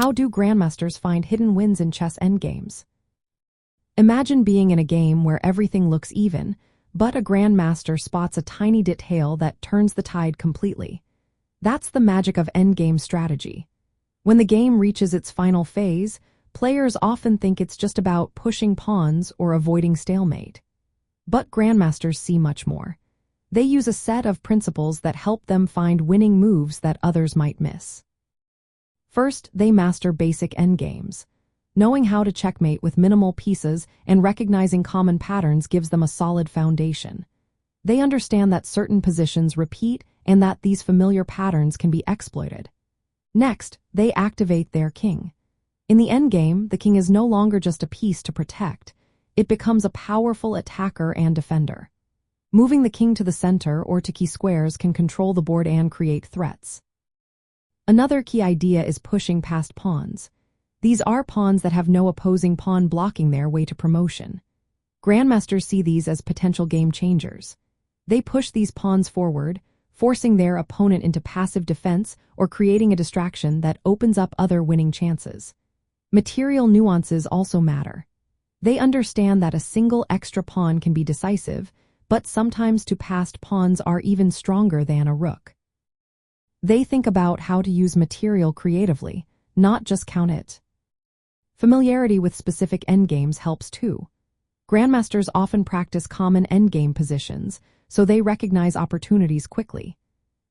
How do Grandmasters find hidden wins in chess endgames? Imagine being in a game where everything looks even, but a Grandmaster spots a tiny detail that turns the tide completely. That's the magic of endgame strategy. When the game reaches its final phase, players often think it's just about pushing pawns or avoiding stalemate. But Grandmasters see much more. They use a set of principles that help them find winning moves that others might miss. First, they master basic endgames. Knowing how to checkmate with minimal pieces and recognizing common patterns gives them a solid foundation. They understand that certain positions repeat and that these familiar patterns can be exploited. Next, they activate their king. In the endgame, the king is no longer just a piece to protect. It becomes a powerful attacker and defender. Moving the king to the center or to key squares can control the board and create threats. Another key idea is pushing past pawns. These are pawns that have no opposing pawn blocking their way to promotion. Grandmasters see these as potential game changers. They push these pawns forward, forcing their opponent into passive defense or creating a distraction that opens up other winning chances. Material nuances also matter. They understand that a single extra pawn can be decisive, but sometimes two passed pawns are even stronger than a rook. They think about how to use material creatively, not just count it. Familiarity with specific endgames helps too. Grandmasters often practice common endgame positions, so they recognize opportunities quickly.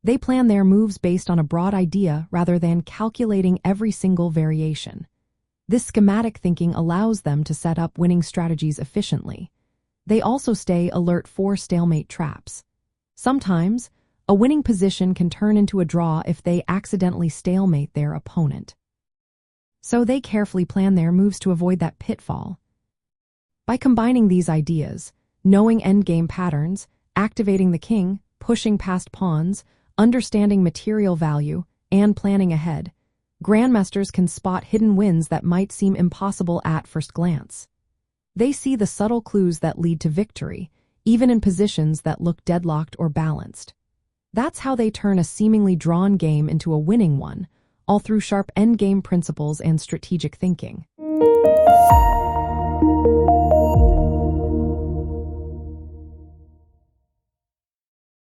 They plan their moves based on a broad idea rather than calculating every single variation. This schematic thinking allows them to set up winning strategies efficiently. They also stay alert for stalemate traps. Sometimes, a winning position can turn into a draw if they accidentally stalemate their opponent. So they carefully plan their moves to avoid that pitfall. By combining these ideas, knowing endgame patterns, activating the king, pushing past pawns, understanding material value, and planning ahead, Grandmasters can spot hidden wins that might seem impossible at first glance. They see the subtle clues that lead to victory, even in positions that look deadlocked or balanced. That's how they turn a seemingly drawn game into a winning one, all through sharp endgame principles and strategic thinking.